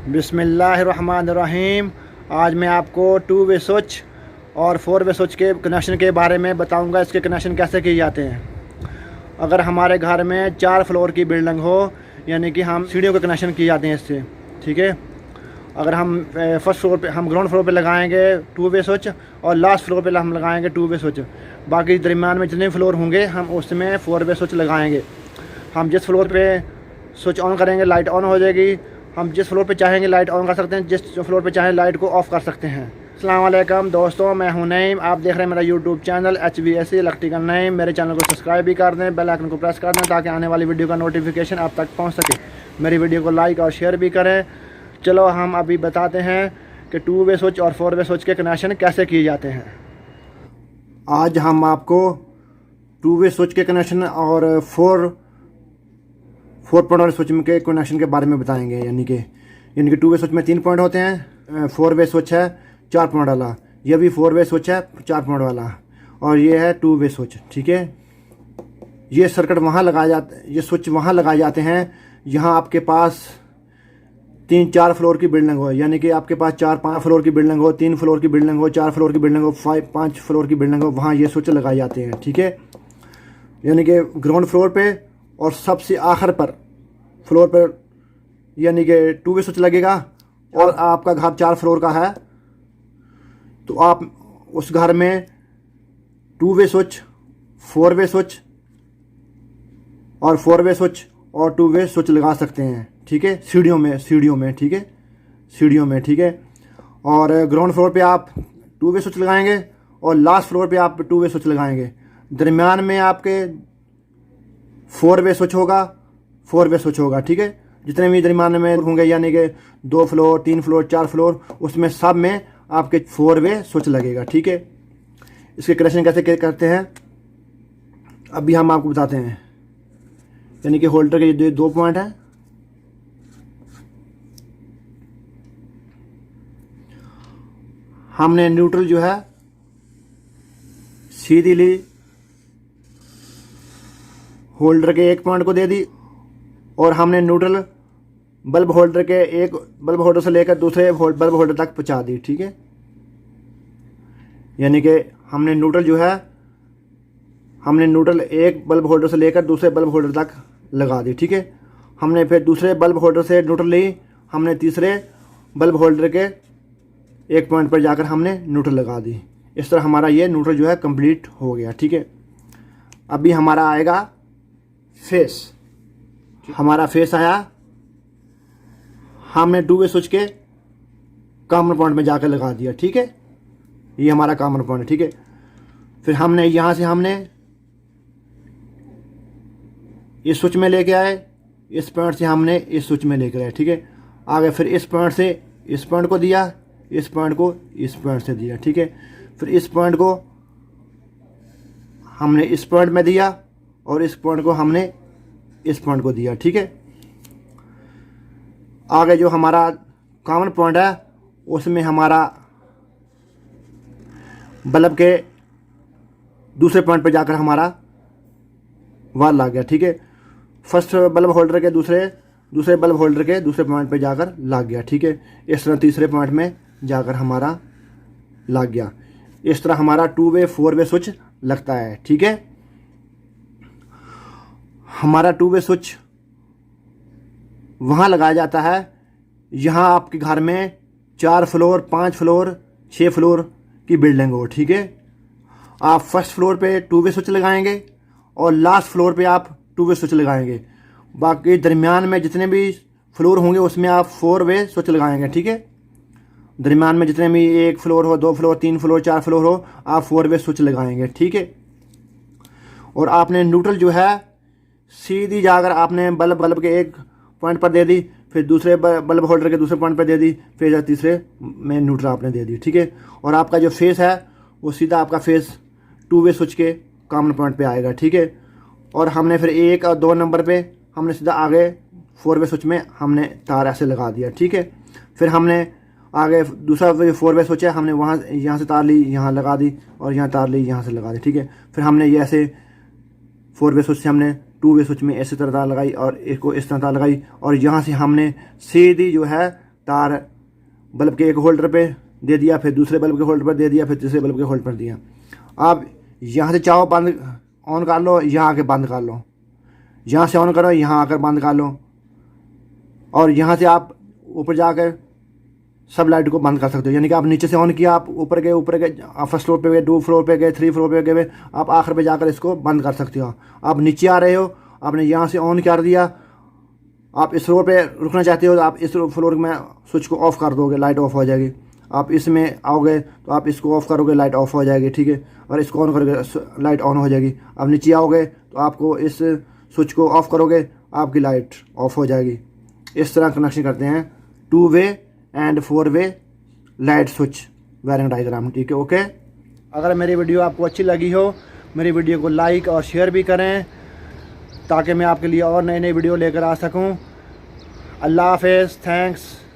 बिस्मिल्लाहिर्रहमानिर्रहीम। आज मैं आपको 2 वे स्विच और 4 वे स्विच के कनेक्शन के बारे में बताऊंगा। इसके कनेक्शन कैसे किए जाते हैं। अगर हमारे घर में 4 फ्लोर की बिल्डिंग हो, यानी कि हम सीढ़ियों के कनेक्शन किए जाते हैं इससे, ठीक है। अगर हम फर्स्ट फ्लोर पे, हम ग्राउंड फ्लोर पे लगाएंगे 2 वे स्विच और लास्ट फ्लोर पे हम लगाएंगे 2 वे स्विच। बाकी दरमियान में जितने फ्लोर होंगे हम उसमें 4 वे स्विच लगाएंगे। हम जिस फ्लोर पे स्विच ऑन करेंगे लाइट ऑन हो जाएगी। हम जिस फ्लोर पे चाहेंगे लाइट ऑन कर सकते हैं, जिस फ्लोर पे चाहें लाइट को ऑफ़ कर सकते हैं। अस्सलाम वालेकुम दोस्तों, मैं हूं नईम। आप देख रहे हैं मेरा YouTube channel HVAC electrical Naeem. मेरे चैनल को सब्सक्राइब भी कर दें, बेल आइकन को प्रेस कर दें ताकि आने वाली वीडियो का नोटिफिकेशन आप तक पहुंच सके। मेरी वीडियो को लाइक और शेयर भी करें। चलो हम अभी बताते हैं कि 2 वे स्विच और 4 वे स्विच के कनेक्शन कैसे किए जाते हैं। आज हम आपको 2 वे स्विच के कनेक्शन और 4 पॉइंट वाले स्विच के कनेक्शन के बारे में बताएंगे। यानी कि 2 वे स्विच में 3 पॉइंट होते हैं। 4 वे स्विच है 4 पॉइंट वाला। ये भी 4 वे स्विच है 4 पॉइंट वाला, और ये है 2 वे स्विच, ठीक है। ये सर्किट वहाँ लगाया जाता है, ये स्विच वहाँ लगाए जाते हैं यहाँ आपके पास 3-4 फ्लोर की बिल्डिंग हो। यानी कि आपके पास 4-5 फ्लोर की बिल्डिंग हो, 3 फ्लोर की बिल्डिंग हो, 4 फ्लोर की बिल्डिंग हो, 5 फ्लोर की बिल्डिंग हो, वहाँ ये स्विच लगाए जाते हैं, ठीक है। यानी कि ग्राउंड फ्लोर पे और सबसे आखिर पर फ्लोर पर यानी कि 2 वे स्विच लगेगा। और आपका घर 4 फ्लोर का है तो आप उस घर में 2 वे स्विच, 4 वे स्विच और 4 वे स्विच और 2 वे स्विच लगा सकते हैं, ठीक है। सीढ़ियों में, ठीक है, सीढ़ियों में, ठीक है। और ग्राउंड फ्लोर पे आप 2 वे स्विच लगाएंगे और लास्ट फ्लोर पे आप 2 वे स्विच लगाएंगे। दरमियान में आपके 4 वे स्विच होगा, 4 वे स्विच होगा, ठीक है। जितने भी दरमियान में होंगे यानी कि 2 फ्लोर, 3 फ्लोर, 4 फ्लोर, उसमें सब में आपके 4 वे स्विच लगेगा, ठीक है। इसके कनेक्शन कैसे करते हैं अभी हम आपको बताते हैं। यानी कि होल्डर के ये 2 पॉइंट हैं। हमने न्यूट्रल जो है सीधी ली, होल्डर के 1 पॉइंट को दे दी, और हमने न्यूट्रल बल्ब होल्डर के एक बल्ब होल्डर से लेकर दूसरे बल्ब होल्डर तक पहुंचा दी, ठीक है। यानी कि हमने न्यूट्रल जो है, हमने न्यूट्रल एक बल्ब होल्डर से लेकर दूसरे बल्ब होल्डर तक लगा दी, ठीक है। हमने फिर दूसरे बल्ब होल्डर से न्यूट्रल ली, हमने तीसरे बल्ब होल्डर के 1 पॉइंट पर जाकर हमने न्यूट्रल लगा दी। इस तरह हमारा ये न्यूट्रल जो है कंप्लीट हो गया, ठीक है। अभी हमारा आएगा फेस। हमारा फेस आया, हमने 2 वे स्विच के कॉमन पॉइंट में जाकर लगा दिया, ठीक है। ये हमारा कॉमन पॉइंट है, ठीक है। फिर हमने यहाँ से हमने इस स्विच में लेके आए, इस पॉइंट से हमने इस स्विच में लेकर आए, ठीक है। आगे फिर इस पॉइंट से इस पॉइंट को दिया, इस पॉइंट को इस पॉइंट से दिया, ठीक है। फिर इस पॉइंट को हमने इस पॉइंट में दिया और इस पॉइंट को हमने इस पॉइंट को दिया, ठीक है। आगे जो हमारा कॉमन पॉइंट है उसमें हमारा बल्ब के दूसरे पॉइंट पर जाकर हमारा वायर लग गया, ठीक है। फर्स्ट बल्ब होल्डर के दूसरे बल्ब होल्डर के दूसरे पॉइंट पर जाकर लग गया, ठीक है। इस तरह तीसरे पॉइंट में जाकर हमारा लग गया। इस तरह हमारा 2 वे 4 वे स्विच लगता है, ठीक है। हमारा 2 वे स्विच वहाँ लगाया जाता है यहाँ आपके घर में 4 फ्लोर, 5 फ्लोर, 6 फ्लोर की बिल्डिंग हो, ठीक है। आप फर्स्ट फ्लोर पे 2 वे स्विच लगाएंगे और लास्ट फ्लोर पे आप 2 वे स्विच लगाएंगे। बाकी दरमियान में जितने भी फ्लोर होंगे उसमें आप 4 वे स्विच लगाएंगे, ठीक है। दरमियान में जितने भी 1 फ्लोर हो, 2 फ्लोर, 3 फ्लोर, 4 फ्लोर हो, आप 4 वे स्विच लगाएंगे, ठीक है। और आपने न्यूट्रल जो है सीधी जाकर आपने बल्ब के एक पॉइंट पर दे दी, फिर दूसरे बल्ब होल्डर के दूसरे पॉइंट पर दे दी, फिर तीसरे में न्यूट्रल आपने दे दी, ठीक है। और आपका जो फेस है वो सीधा आपका फेस 2 वे स्विच के कॉमन पॉइंट पे आएगा, ठीक है। और हमने फिर 1 और 2 नंबर पे हमने सीधा आगे 4 वे स्विच में हमने तार ऐसे लगा दिया, ठीक है। फिर हमने आगे दूसरा 4 वे स्विच है, हमने वहाँ यहाँ से तार ली, यहाँ लगा दी, और यहाँ तार ली, यहाँ से लगा दी, ठीक है। फिर हमने ये ऐसे 4 वे स्विच से हमने 2 वे स्विच में ऐसे तरह तार लगाई और इसको इस तरह तार लगाई, और यहाँ से हमने सीधी जो है तार बल्ब के एक होल्डर पे दे दिया, फिर दूसरे बल्ब के होल्डर पर दे दिया, फिर तीसरे बल्ब के होल्डर पर दिया। आप यहाँ से चाहो बंद ऑन कर लो, यहाँ आके बंद कर लो, यहाँ से ऑन करो, यहाँ आकर बंद कर लो, और यहाँ से आप ऊपर जाकर सब लाइट को बंद कर सकते हो। यानी कि आप नीचे से ऑन किया, आप ऊपर गए, आप फर्स्ट फ्लोर पे गए, 2 फ्लोर पे गए, 3 फ्लोर पे गए, आप आखिर पे जाकर इसको बंद कर सकते हो। आप नीचे आ रहे हो, आपने यहाँ से ऑन कर दिया, आप इस फ्लोर पे रुकना चाहते हो, आप इस फ्लोर में स्विच को ऑफ़ कर दोगे, लाइट ऑफ हो जाएगी। आप इसमें आओगे तो आप इसको ऑफ़ करोगे, लाइट ऑफ हो जाएगी, ठीक है। और इसको ऑन करोगे, लाइट ऑन हो जाएगी। आप नीचे आओगे तो आपको इस स्विच को ऑफ़ करोगे, आपकी लाइट ऑफ हो जाएगी। इस तरह कनेक्शन करते हैं 2 way and 4 way light switch wiring diagram, ठीक है, ओके। अगर मेरी वीडियो आपको अच्छी लगी हो, मेरी वीडियो को लाइक और शेयर भी करें, ताकि मैं आपके लिए और नई वीडियो लेकर आ सकूं। अल्लाह हाफ़िज़, थैंक्स।